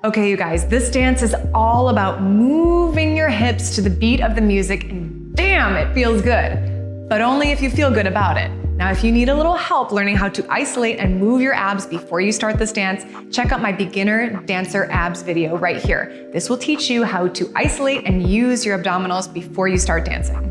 Okay, you guys, this dance is all about moving your hips to the beat of the music, and damn, it feels good. But only if you feel good about it. Now, if you need a little help learning how to isolate and move your abs before you start this dance, check out my beginner dancer abs video right here. This will teach you how to isolate and use your abdominals before you start dancing.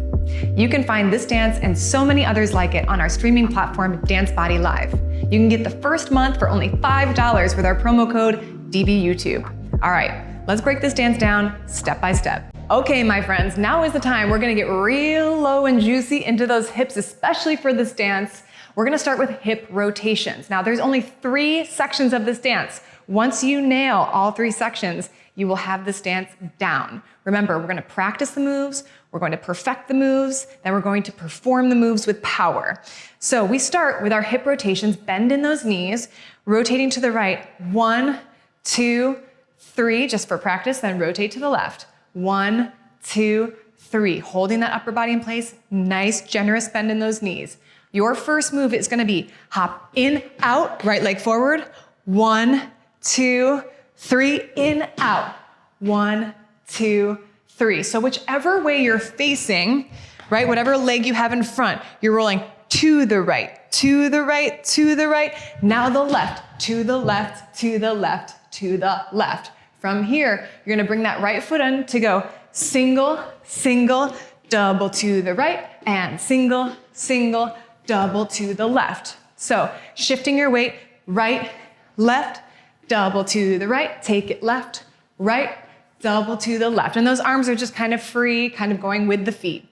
You can find this dance and so many others like it on our streaming platform, DanceBody Live. You can get the first month for only $5 with our promo code DBYOUTUBE. All right, let's break this dance down step by step. Okay, my friends, now is the time we're gonna get real low and juicy into those hips, especially for this dance. We're gonna start with hip rotations. Now, there's only 3 sections of this dance. Once you nail all 3 sections, you will have this dance down. Remember, we're gonna practice the moves, we're going to perfect the moves, then we're going to perform the moves with power. So we start with our hip rotations, bend in those knees, rotating to the right, 1, 2, 3, just for practice, then rotate to the left. 1, 2, 3, holding that upper body in place, nice generous bend in those knees. Your first move is gonna be hop in, out, right leg forward, 1, 2, 3, in, out, 1, 2, 3. So whichever way you're facing, right, whatever leg you have in front, you're rolling to the right, to the right, to the right, now the left, to the left, to the left, to the left. From here, you're gonna bring that right foot in to go single, single, double to the right, and single, single, double to the left. So shifting your weight, right, left, double to the right, take it left, right, double to the left. And those arms are just kind of free, kind of going with the feet.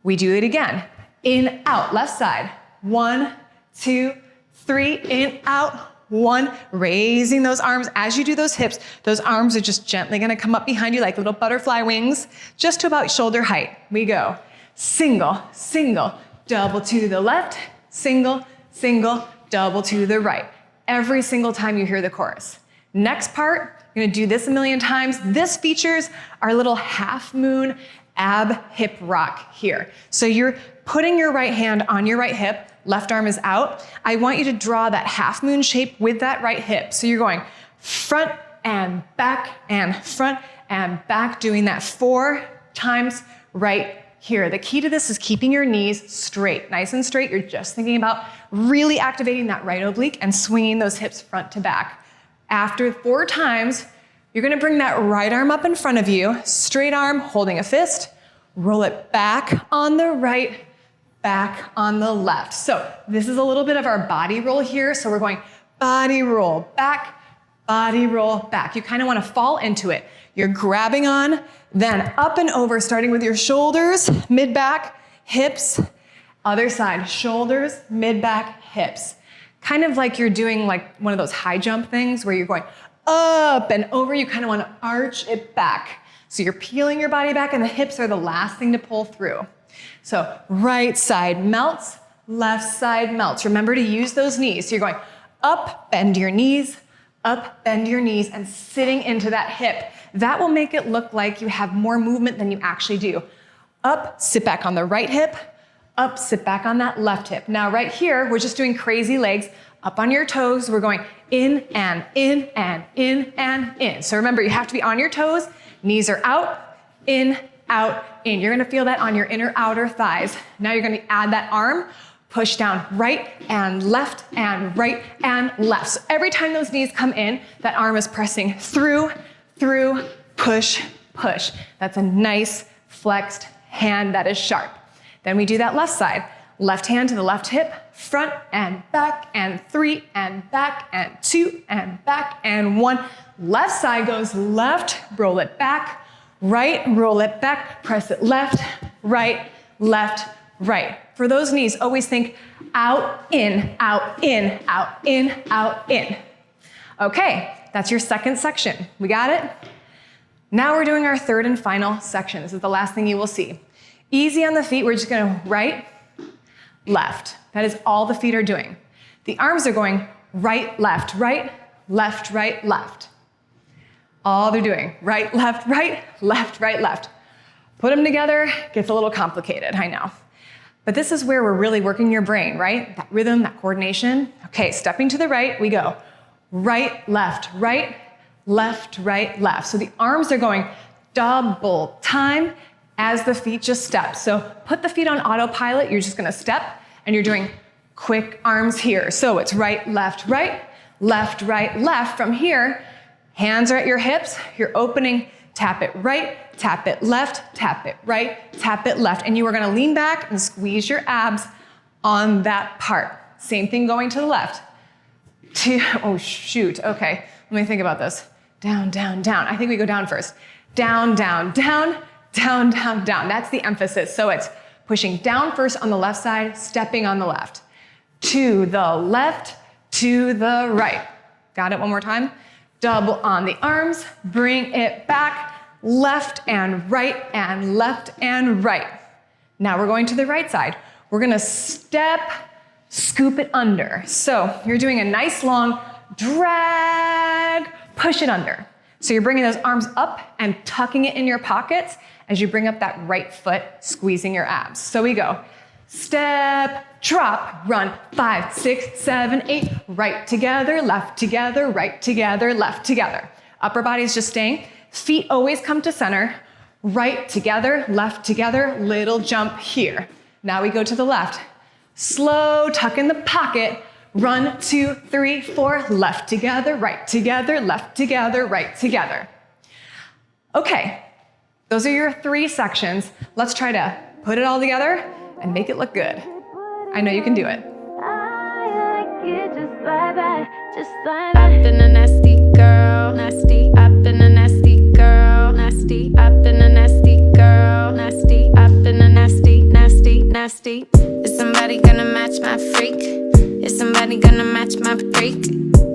We do it again. In, out, left side. 1, 2, 3, in, out. 1, raising those arms. As you do those hips, those arms are just gently gonna come up behind you like little butterfly wings, just to about shoulder height. We go single, single, double to the left, single, single, double to the right. Every single time you hear the chorus. Next part, you're gonna do this a million times. This features our little half moon ab hip rock here. So you're putting your right hand on your right hip, left arm is out. I want you to draw that half moon shape with that right hip. So you're going front and front and back, doing that 4 times right here. The key to this is keeping your knees straight, nice and straight. You're just thinking about really activating that right oblique and swinging those hips front to back. After 4 times, you're gonna bring that right arm up in front of you, straight arm, holding a fist, roll it back on the right, back on the left. So this is a little bit of our body roll here. So we're going body roll back, body roll back. You kind of want to fall into it. You're grabbing on, then up and over, starting with your shoulders, mid-back, hips, other side, shoulders, mid-back, hips. Kind of like you're doing like one of those high jump things where you're going up and over. You kind of want to arch it back. So you're peeling your body back and the hips are the last thing to pull through. So right side melts, left side melts. Remember to use those knees. So you're going up, bend your knees, up, bend your knees, and sitting into that hip. That will make it look like you have more movement than you actually do. Up, sit back on the right hip, up, sit back on that left hip. Now right here, we're just doing crazy legs. Up on your toes, we're going in and in and in and in. So remember, you have to be on your toes, knees are out, in, out, in. You're gonna feel that on your inner outer thighs. Now you're gonna add that arm, push down right and left and right and left. So every time those knees come in, that arm is pressing through, through, push, push. That's a nice flexed hand that is sharp. Then we do that left side. Left hand to the left hip, front and back and 3 and back and 2 and back and 1. Left side goes left, roll it back, right, roll it back, press it left, right, right. For those knees, always think out, in, out, in, out, in, out, in. Okay, that's your second section. We got it? Now we're doing our third and final section. This is the last thing you will see. Easy on the feet, we're just gonna right, left. That is all the feet are doing. The arms are going right, left, right, left, right, left. All they're doing, right, left, right, left, right, left. Put them together, gets a little complicated, I know. But this is where we're really working your brain, right? That rhythm, that coordination. Okay, stepping to the right, we go right, left, left, right, left. So the arms are going double time as the feet just step. So put the feet on autopilot. You're just gonna step and you're doing quick arms here. So it's right, left, left, left. From here, hands are at your hips. You're opening, tap it right, tap it left, tap it right, tap it left. And you are gonna lean back and squeeze your abs on that part. Same thing going to the left. Oh shoot, okay. Let me think about this. Down, down, down. I think we go down first. Down, down, down, down, down, down. That's the emphasis. So it's pushing down first on the left side, stepping on the left. To the left, to the right. Got it one more time? Double on the arms, bring it back, left and right and left and right. Now we're going to the right side. We're gonna step, scoop it under. So you're doing a nice long drag, push it under. So you're bringing those arms up and tucking it in your pockets as you bring up that right foot, squeezing your abs. So we go, step, drop, run, 5, 6, 7, 8, right together, left together, right together, left together. Upper body is just staying. Feet always come to center, right together, left together, little jump here. Now we go to the left. Slow, tuck in the pocket, run, 2, 3, 4, left together, right together, left together, right together. Okay, those are your 3 sections. Let's try to put it all together and make it look good. I know you can do it. I like it just like that, just like that. I've been a nasty girl, nasty. I've been a nasty girl, nasty. I've been a nasty girl, nasty. I've been a nasty, nasty, nasty. Is somebody gonna match my freak? Is somebody gonna match my freak?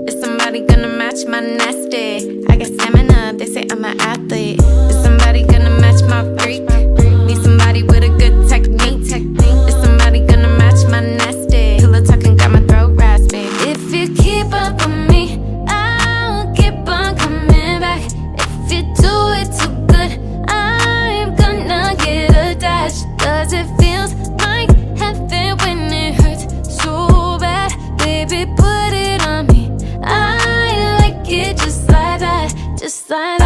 Is somebody gonna match my nasty? I got stamina, they say I'm an athlete. Is somebody gonna match my freak? Need somebody with a good technique. Is somebody gonna match my nasty? Pillow talking got my throat raspy. If you keep up with me, I'll keep on coming back. If you do it too good, I'm gonna get attached. Cause it feels like heaven when it hurts so bad. Baby, put it on me. I like it just like that, just like that.